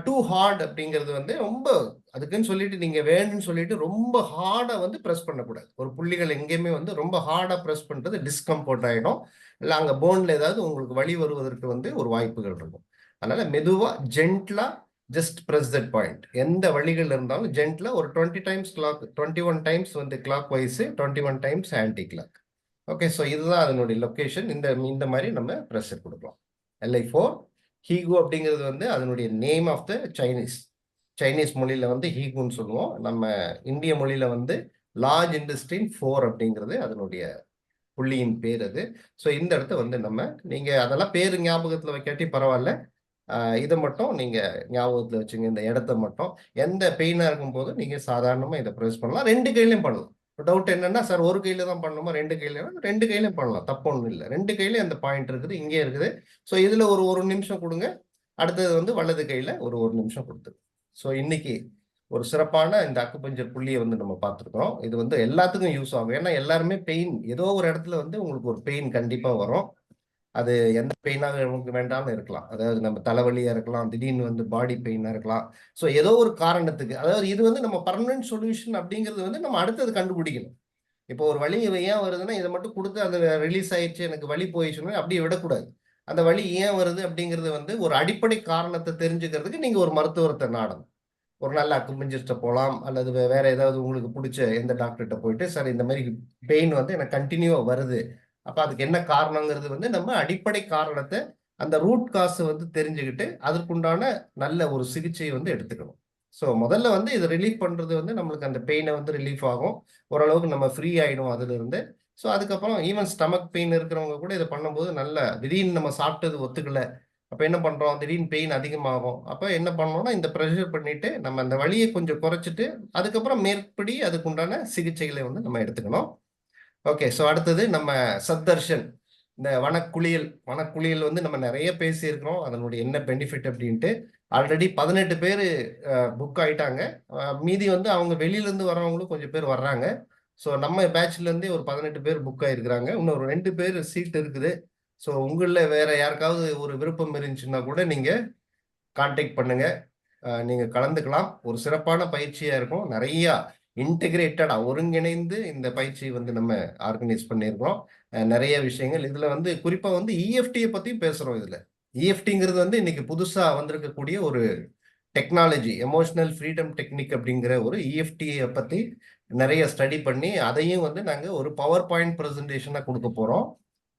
[SPEAKER 1] டூ ஹார்ட் அப்படிங்கிறது வந்து ரொம்ப அதுக்குன்னு சொல்லிட்டு நீங்க வேணும்னு சொல்லிட்டு ரொம்ப ஹார்டா வந்து ப்ரெஸ் பண்ணக்கூடாது. ஒரு புள்ளிகள் எங்கேயுமே வந்து ரொம்ப ஹார்டா ப்ரெஸ் பண்றது டிஸ்கம்ஃபர்ட் ஆயிடும், இல்லை அங்க போன்ல ஏதாவது உங்களுக்கு வலி வருவதற்கு வந்து ஒரு வாய்ப்புகள் இருக்கும். அதனால மெதுவா ஜென்ட்லா ஜஸ்ட் பிரஸ் தட் பாயிண்ட். எந்த வழிகள் இருந்தாலும் ஜென்ட்லா ஒரு 20 டைம்ஸ் கிளாக், 21 டைம்ஸ் வந்து clockwise, 21 times anticlockwise. Okay, so இதுதான் அதனுடைய லொக்கேஷன். இந்த மாதிரி நம்ம ப்ரெஷர் கொடுக்கலாம். LI4 ஹீகு அப்படிங்கிறது வந்து அதனுடைய நேம் ஆஃப் த சைனீஸ் மொழியில வந்து ஹீகுன்னு சொல்லுவோம். நம்ம இந்திய மொழியில வந்து லார்ஜ் இன்டெஸ்டைன் 4 அப்படிங்கிறது அதனுடைய புள்ளியின் பேர் அது. ஸோ இந்த இடத்த வந்து நீங்க அதெல்லாம் பேரு ஞாபகத்துல வைக்காட்டி பரவாயில்ல, இதை மட்டும் நீங்க ஞாபகத்துல வச்சுங்க. இந்த இடத்த மட்டும் எந்த பெயினா இருக்கும் போது நீங்க சாதாரணமா இதை ப்ரெஸ் பண்ணலாம். 2 கையிலையும் பண்ணலாம். டவுட் என்னன்னா சார் ஒரு கையில தான் பண்ணணுமா 2 கையில? 2 கையிலையும் பண்ணலாம், தப்பு ஒன்றும் இல்லை. 2 கையிலையும் அந்த பாயிண்ட் இருக்குது, இங்கே இருக்குது. ஸோ இதுல ஒரு நிமிஷம் கொடுங்க, அடுத்தது வந்து வலது கையில ஒரு நிமிஷம் கொடுத்துரு. ஸோ இன்னைக்கு ஒரு சிறப்பான இந்த அக்குபஞ்சர் புள்ளியை வந்து நம்ம பார்த்துருக்கோம். இது வந்து எல்லாத்துக்கும் யூஸ் ஆகும். ஏன்னா எல்லாருமே பெயின், ஏதோ ஒரு இடத்துல வந்து உங்களுக்கு ஒரு பெயின் கண்டிப்பா வரும். அது எந்த பெயினாக நமக்கு வேண்டாம்னு இருக்கலாம். அதாவது நம்ம தலைவலியா இருக்கலாம், திடீர்னு வந்து பாடி பெயினா இருக்கலாம். ஸோ ஏதோ ஒரு காரணத்துக்கு, அதாவது இது வந்து நம்ம பர்மனன்ட் சொல்யூஷன் அப்படிங்கிறது வந்து நம்ம அடுத்தது கண்டுபிடிக்கணும். இப்போ ஒரு வலி ஏன் வருதுன்னா இதை மட்டும் கொடுத்து அது ரிலீஸ் ஆயிடுச்சு, எனக்கு வலி போயிடுச்சுன்னு அப்படியே விடக்கூடாது. அந்த வலி ஏன் வருது அப்படிங்கிறது வந்து ஒரு அடிப்படை காரணத்தை தெரிஞ்சுக்கிறதுக்கு நீங்க ஒரு மருத்துவத்தை நாடணும். ஒரு நல்ல அக்குபஞ்சரிஸ்ட போகலாம், அல்லது வேற ஏதாவது உங்களுக்கு பிடிச்ச எந்த டாக்டர்கிட்ட போயிட்டு சார் இந்த மாதிரி பெயின் வந்து எனக்கு கண்டினியூவா வருது, அப்ப அதுக்கு என்ன காரணங்கிறது வந்து நம்ம அடிப்படை காரணத்தை, அந்த ரூட் காசை வந்து தெரிஞ்சுக்கிட்டு அதற்குண்டான நல்ல ஒரு சிகிச்சையை வந்து எடுத்துக்கணும். ஸோ முதல்ல வந்து இதை ரிலீஃப் பண்றது வந்து நம்மளுக்கு அந்த பெயினை வந்து ரிலீஃப் ஆகும், ஓரளவுக்கு நம்ம ஃப்ரீ ஆயிடும் அதுல இருந்து. ஸோ அதுக்கப்புறம் ஈவன் ஸ்டமக் பெயின் இருக்கிறவங்க கூட இதை பண்ணும்போது நல்ல, திடீர்னு நம்ம சாப்பிட்டது ஒத்துக்கல, அப்ப என்ன பண்றோம், திடீர்னு பெயின் அதிகமாகும். அப்ப என்ன பண்ணணும்னா இந்த ப்ரெஷர் பண்ணிட்டு நம்ம அந்த வலியை கொஞ்சம் குறைச்சிட்டு அதுக்கப்புறம் மேற்படி அதுக்குண்டான சிகிச்சைகளை வந்து நம்ம எடுத்துக்கணும். ஓகே, ஸோ அடுத்தது நம்ம சப்தர்ஷன், இந்த வனக்குளியல் வந்து நம்ம நிறைய பேசியிருக்கிறோம், அதனுடைய என்ன பெனிஃபிட் அப்படின்ட்டு. ஆல்ரெடி 18 பேர் புக் ஆயிட்டாங்க. மீதி வந்து அவங்க வெளியிலேருந்து வர்றவங்களும் கொஞ்சம் பேர் வர்றாங்க. ஸோ நம்ம பேட்ச்லேருந்தே ஒரு 18 பேர் புக் ஆயிருக்கிறாங்க. இன்னும் ஒரு 2 பேர் சீட் இருக்குது. ஸோ உங்களில் வேற யாருக்காவது ஒரு விருப்பம் இருந்துச்சுன்னா கூட நீங்க கான்டாக்ட் பண்ணுங்க, நீங்க கலந்துக்கலாம். ஒரு சிறப்பான பயிற்சியா இருக்கும். நிறைய இன்டெகிரேட்டடா ஒருங்கிணைந்து இந்த பயிற்சியை வந்து நம்ம ஆர்கனைஸ் பண்ணியிருக்கிறோம். நிறைய விஷயங்கள் இதுல வந்து குறிப்பா வந்து EFT பத்தியும் பேசுறோம். இதுல EFTங்கிறது வந்து இன்னைக்கு புதுசா வந்திருக்கக்கூடிய ஒரு டெக்னாலஜி, எமோஷனல் ஃப்ரீடம் டெக்னிக் அப்படிங்கிற ஒரு EFT பத்தி நிறைய ஸ்டடி பண்ணி அதையும் வந்து நாங்க ஒரு பவர் பாயிண்ட் ப்ரெசன்டேஷனா கொடுக்க போறோம்.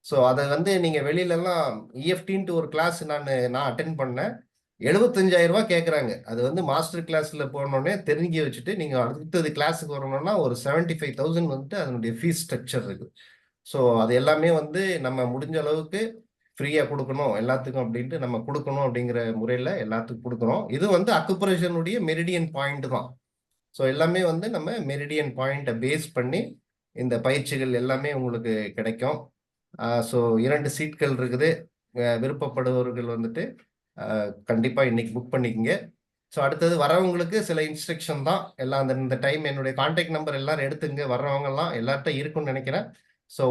[SPEAKER 1] ஸோ அதை வந்து நீங்கள் வெளியிலலாம் இஎஃப்டின்ட்டு ஒரு கிளாஸ் நான் அட்டென்ட் பண்ணேன். 75,000 ரூபாய் கேட்குறாங்க. அது வந்து மாஸ்டர் கிளாஸில் போனோடனே தெரிஞ்சு வச்சுட்டு நீங்கள் அடுத்தது கிளாஸுக்கு வரணும்னா ஒரு 75,000 வந்துட்டு அதனுடைய ஃபீஸ் ஸ்ட்ரக்சர் இருக்குது. ஸோ அது எல்லாமே வந்து நம்ம முடிஞ்ச அளவுக்கு ஃப்ரீயாக கொடுக்கணும் எல்லாத்துக்கும் அப்படின்ட்டு நம்ம கொடுக்கணும் அப்படிங்கிற முறையில் எல்லாத்துக்கும் கொடுக்குறோம். இது வந்து அக்குப்ரெஷனுடைய மெரிடியன் பாயிண்ட் தான். ஸோ எல்லாமே வந்து நம்ம மெரிடியன் பாயிண்ட்டை பேஸ் பண்ணி இந்த பயிற்சிகள் எல்லாமே உங்களுக்கு கிடைக்கும். ஸோ 2 சீட்கள் இருக்குது. விருப்பப்படுபவர்கள் வந்துட்டு கண்டிப்பாக இன்னைக்கு புக் பண்ணிக்கங்க. ஸோ அடுத்தது வரவங்களுக்கு சில இன்ஸ்ட்ரக்ஷன் தான் எல்லாம். இந்த டைம் என்னுடைய கான்டாக்ட் நம்பர் எல்லாரும் எடுத்துங்க. வர்றவங்கலாம் எல்லார்ட்டும் இருக்குன்னு நினைக்கிறேன். ஸோ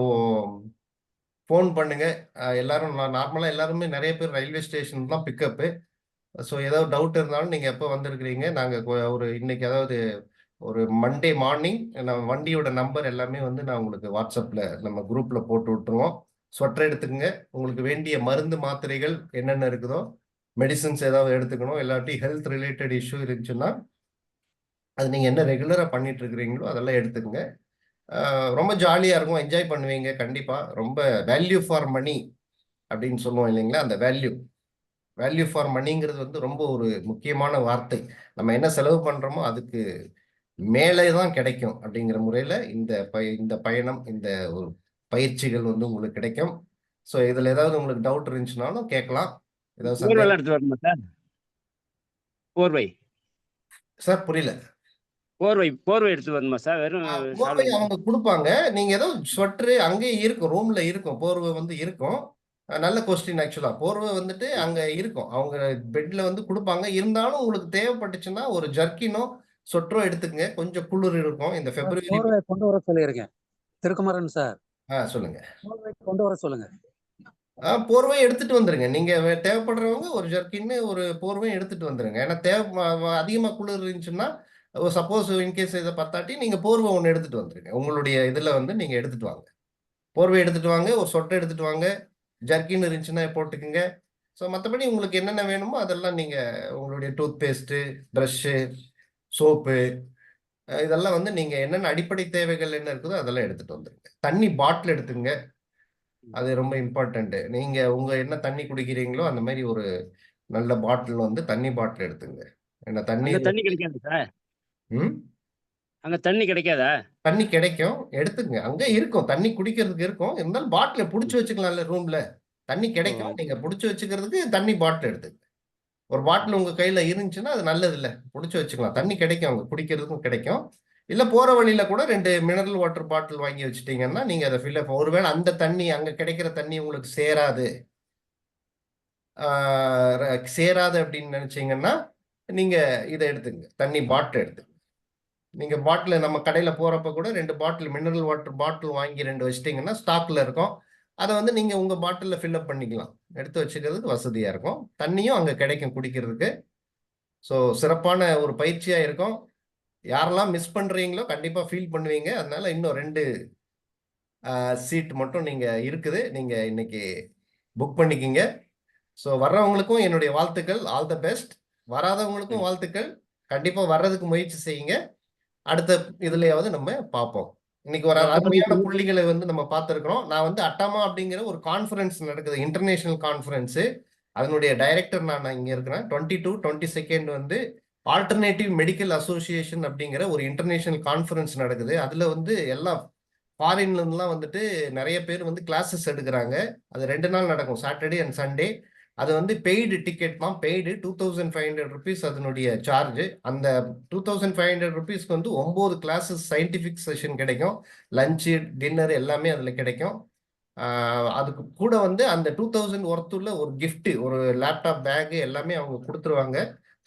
[SPEAKER 1] ஃபோன் பண்ணுங்க. எல்லாரும் நார்மலாக எல்லாருமே நிறைய பேர் ரயில்வே ஸ்டேஷன் தான் பிக்கப்பு. ஸோ ஏதாவது டவுட் இருந்தாலும் நீங்கள் எப்போ வந்திருக்கிறீங்க, நாங்கள் ஒரு இன்னைக்கு அதாவது ஒரு மண்டே மார்னிங் நம்ம வண்டியோட நம்பர் எல்லாமே வந்து நான் உங்களுக்கு வாட்ஸ்அப்பில் நம்ம குரூப்பில் போட்டு விட்டுருவோம். ஸ்வெட்டர் எடுத்துக்கங்க. உங்களுக்கு வேண்டிய மருந்து மாத்திரைகள் என்னென்ன இருக்குதோ, மெடிசன்ஸ் ஏதாவது எடுத்துக்கணும். இல்லாட்டி ஹெல்த் ரிலேட்டட் இஷ்யூ இருந்துச்சுன்னா அது நீங்கள் என்ன ரெகுலராக பண்ணிட்டு இருக்கிறீங்களோ அதெல்லாம் எடுத்துக்கங்க. ரொம்ப ஜாலியாக இருக்கும், என்ஜாய் பண்ணுவீங்க கண்டிப்பாக. ரொம்ப வேல்யூ ஃபார் மணி அப்படின்னு சொல்லுவோம் இல்லைங்களா, அந்த வேல்யூ ஃபார் மணிங்கிறது வந்து ரொம்ப ஒரு முக்கியமான வார்த்தை. நம்ம என்ன செலவு பண்ணுறோமோ அதுக்கு மேலே தான் கிடைக்கும் அப்படிங்கிற முறையில் இந்த பயணம், இந்த ஒரு பயிற்சிகள் வந்து உங்களுக்கு கிடைக்கும். ஸோ இதில் ஏதாவது உங்களுக்கு டவுட் இருந்துச்சுனாலும் கேட்கலாம். ஏதாவது
[SPEAKER 5] போர்வைலாம் எடுத்து வரணுமா சார்? போர்வை
[SPEAKER 1] சார் புரியல.
[SPEAKER 5] போர்வை எடுத்து வரணுமா சார்? வெறும்
[SPEAKER 1] போர்வை அவங்க கொடுப்பாங்க. நீங்க ஏதோ ஸ்வெட்டரு அங்கேயே இருக்கும், ரூம்ல இருக்கும், போர்வை வந்து இருக்கும். நல்ல கொஸ்டின். ஆக்சுவலா போர்வை வந்துட்டு அங்க இருக்கும், அவங்க பெட்ல வந்து கொடுப்பாங்க. இருந்தாலும் உங்களுக்கு தேவைப்பட்டுச்சுன்னா ஒரு ஜர்க்கினோ சொட்டரோ எடுத்துக்கங்க. கொஞ்சம் குளிர் இருக்கும் இந்த பிப்ரவரி.
[SPEAKER 7] போர்வை கொண்டு வர சொல்லியிருக்கேன் திருக்குமரன் சார்.
[SPEAKER 1] சொல்லுங்க.
[SPEAKER 7] போர்வை கொண்டு வர சொல்லுங்க.
[SPEAKER 1] போர்வை எடுத்துட்டு வந்துருங்க. நீங்க தேவைப்படுறவங்க ஒரு ஜர்க்கின்னு ஒரு போர்வையும் எடுத்துட்டு வந்துருங்க. ஏன்னா அதிகமா குளிர் இருந்துச்சுன்னா சப்போஸ் இன்கேஸ் இதை பத்தாட்டி நீங்க போர்வை ஒன்று எடுத்துட்டு வந்துருங்க. உங்களுடைய இதுல வந்து நீங்க எடுத்துட்டு வாங்க. போர்வை எடுத்துட்டு வாங்க, ஒரு சொட்டை எடுத்துட்டு வாங்க, ஜர்க்கின் இருந்துச்சுன்னா போட்டுக்குங்க. ஸோ மற்றபடி உங்களுக்கு என்னென்ன வேணுமோ அதெல்லாம் நீங்க உங்களுடைய டூத் பேஸ்ட்டு, ப்ரஷ்ஷு, சோப்பு, இதெல்லாம் வந்து நீங்க என்னென்ன அடிப்படை தேவைகள் என்ன இருக்குதோ அதெல்லாம் எடுத்துட்டு வந்துருங்க. தண்ணி பாட்டில் எடுத்துங்க, அது ரொம்ப இம்பார்ட்டன்ட். நீங்க உங்க என்ன தண்ணி குடிக்கிறீங்களோ அந்த மாதிரி ஒரு நல்ல பாட்டில் வந்து தண்ணி பாட்டில் எடுத்துங்க. ஏன்னா
[SPEAKER 5] தண்ணி கிடைக்காது சார்.
[SPEAKER 1] ம்
[SPEAKER 5] அங்க தண்ணி கிடைக்காதா?
[SPEAKER 1] தண்ணி கிடைக்கும், எடுத்துங்க. அங்க இருக்கும் தண்ணி குடிக்கிறதுக்கு இருக்கும். இருந்தாலும் பாட்டில புடிச்சு வச்சுக்கலாம்ல, ரூம்ல தண்ணி கிடைக்கும். நீங்க புடிச்சு வச்சுக்கிறதுக்கு தண்ணி பாட்டில் எடுத்துங்க. ஒரு பாட்டில் உங்க கையில இருந்துச்சுன்னா அது நல்லது இல்ல, புடிச்சு வச்சுக்கலாம். தண்ணி கிடைக்கும், அங்க குடிக்கிறதுக்கும் கிடைக்கும். இல்ல போற வழியில கூட 2 மினரல் வாட்டர் பாட்டில் வாங்கி வச்சுட்டீங்கன்னா நீங்க அதை ஃபில். ஒருவேளை அந்த தண்ணி அங்க கிடைக்கிற தண்ணி உங்களுக்கு சேராது அப்படின்னு நினைச்சீங்கன்னா நீங்க இதை எடுத்துங்க, தண்ணி பாட்டில் எடுத்துங்க. நீங்க பாட்டில் நம்ம கடையில போறப்ப கூட 2 பாட்டில் மினரல் வாட்டர் பாட்டில் வாங்கி 2 வச்சிட்டீங்கன்னா ஸ்டாக்ல இருக்கும். அதை வந்து நீங்க உங்க பாட்டில்ல ஃபில்அப் பண்ணிக்கலாம், எடுத்து வச்சுக்கிறதுக்கு வசதியா இருக்கும். தண்ணியும் அங்க கிடைக்கும் குடிக்கிறதுக்கு. ஸோ சிறப்பான ஒரு பயிற்சியா இருக்கும். யாரெல்லாம் மிஸ் பண்றீங்களோ கண்டிப்பா ஃபீல் பண்ணுவீங்க. அதனால இன்னும் 2 சீட் மட்டும் நீங்க இருக்குது, நீங்க இன்னைக்கு புக் பண்ணிக்கிங்க. ஸோ வர்றவங்களுக்கும் என்னுடைய வாழ்த்துக்கள், ஆல் த பெஸ்ட். வராதவங்களுக்கும் வாழ்த்துக்கள். கண்டிப்பா வர்றதுக்கு முயற்சி செய்யுங்க. அடுத்த இதுலயாவது நம்ம பார்ப்போம். இன்னைக்கு ஒரு அருமையான புள்ளிகளை வந்து நம்ம பார்த்திருக்கிறோம். நான் வந்து அட்டாமா அப்படிங்கிற ஒரு கான்ஃபரன்ஸ் நடக்குது, இன்டர்நேஷனல் கான்ஃபரன்ஸ். அதனுடைய டைரக்டர் நான் இங்க இருக்கிறேன். 22, 22 வந்து ஆல்டர்னேட்டிவ் மெடிக்கல் அசோசியேஷன் அப்படிங்கிற ஒரு இன்டர்நேஷனல் கான்ஃபரன்ஸ் நடக்குது. அதுல வந்து எல்லா ஃபாரின்ல இருந்துலாம் வந்துட்டு நிறைய பேர் வந்து கிளாஸஸ் எடுக்கிறாங்க. அது 2 நாள் நடக்கும், சாட்டர்டே அண்ட் சண்டே. அது வந்து பெய்டு டிக்கெட் தான், பெய்டு 2500 rupees அதனுடைய சார்ஜ். அந்த 2500 rupeesக்கு வந்து 9 கிளாஸஸ் சயின்டிஃபிக் செஷன் கிடைக்கும், லஞ்சு டின்னர் எல்லாமே அதில் கிடைக்கும். அதுக்கு கூட வந்து அந்த 2000 ஒர்த்துள்ள ஒரு கிஃப்ட், ஒரு லேப்டாப் பேகு எல்லாமே அவங்க கொடுத்துருவாங்க.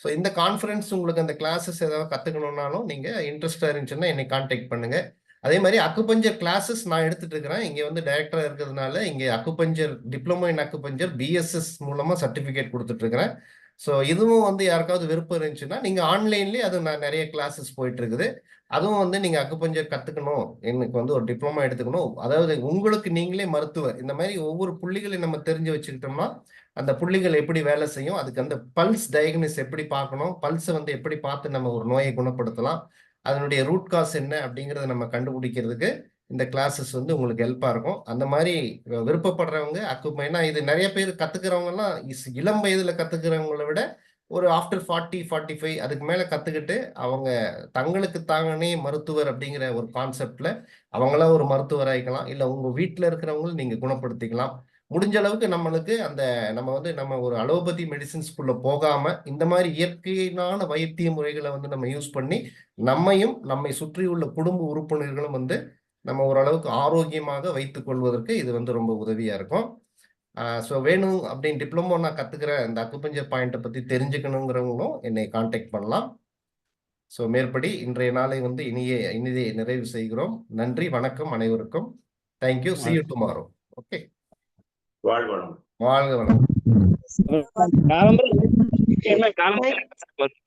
[SPEAKER 1] ஸோ இந்த கான்ஃபரன்ஸ் உங்களுக்கு அந்த கிளாஸஸ் ஏதாவது கற்றுக்கணுன்னாலும் நீங்கள் இன்ட்ரெஸ்டாக இருந்துச்சுன்னா என்னை கான்டாக்ட் பண்ணுங்க. அதே மாதிரி அக்குபஞ்சர் கிளாஸஸ் நான் எடுத்துட்டு இருக்கிறேன். இங்கே வந்து டைரக்டராக இருக்கிறதுனால இங்கே acupuncture diploma in acupuncture BSS மூலமாக சர்டிஃபிகேட் கொடுத்துட்டு இருக்கிறேன். ஸோ இதுவும் வந்து யாருக்காவது விருப்பம் இருந்துச்சுன்னா நீங்கள் ஆன்லைன்லேயே அது நான் நிறைய கிளாஸஸ் போயிட்டு இருக்குது. அதுவும் வந்து நீங்கள் அக்குபஞ்சர் கற்றுக்கணும், எனக்கு வந்து ஒரு டிப்ளமா எடுத்துக்கணும், அதாவது உங்களுக்கு நீங்களே மருத்துவர், இந்த மாதிரி ஒவ்வொரு புள்ளிகளையும் நம்ம தெரிஞ்சு வச்சுக்கிட்டோம்னா அந்த புள்ளிகள் எப்படி வேலை செய்யும், அதுக்கு அந்த பல்ஸ் டயக்னிஸ் எப்படி பார்க்கணும், பல்ஸை வந்து எப்படி பார்த்து நம்ம ஒரு நோயை குணப்படுத்தலாம், அதனுடைய ரூட் காஸ் என்ன அப்படிங்கிறத நம்ம கண்டுபிடிக்கிறதுக்கு இந்த கிளாஸஸ் வந்து உங்களுக்கு ஹெல்ப்பா இருக்கும். அந்த மாதிரி விருப்பப்படுறவங்க ஏன்னா இது நிறைய பேர் கத்துக்கிறவங்க எல்லாம் இளம் வயதுல கத்துக்கிறவங்களை விட ஒரு ஆஃப்டர் 40-45 அதுக்கு மேல கத்துக்கிட்டு அவங்க தங்களுக்கு தாங்கனே மருத்துவர் அப்படிங்கிற ஒரு கான்செப்ட்ல அவங்களா ஒரு மருத்துவர் ஆயிக்கலாம். இல்ல உங்க வீட்டுல இருக்கிறவங்களும் நீங்க குணப்படுத்திக்கலாம். முடிஞ்ச அளவுக்கு நம்மளுக்கு நம்ம ஒரு அலோபதி மெடிசின்ஸ்குள்ள போகாம இந்த மாதிரி இயற்கையான வைத்திய முறைகளை வந்து நம்ம யூஸ் பண்ணி நம்மையும் நம்மை சுற்றியுள்ள குடும்ப உறுப்பினர்களும் வந்து நம்ம ஓரளவுக்கு ஆரோக்கியமாக வைத்துக் கொள்வதற்கு இது வந்து ரொம்ப உதவியா இருக்கும். ஸோ வேணும் அப்படின்னு டிப்ளமோ நான் கத்துக்கிற இந்த அக்குபஞ்சர் பாயிண்ட்டை பத்தி தெரிஞ்சுக்கணுங்கிறவங்களும் என்னை கான்டாக்ட் பண்ணலாம். ஸோ மேற்படி இன்றைய நாளை வந்து இனிதே நிறைவு செய்கிறோம். நன்றி, வணக்கம் அனைவருக்கும். Thank you. see you tomorrow. Okay,
[SPEAKER 6] வாழ்வளம்.
[SPEAKER 1] வாழ்க வளம்.
[SPEAKER 5] காலம்பரம்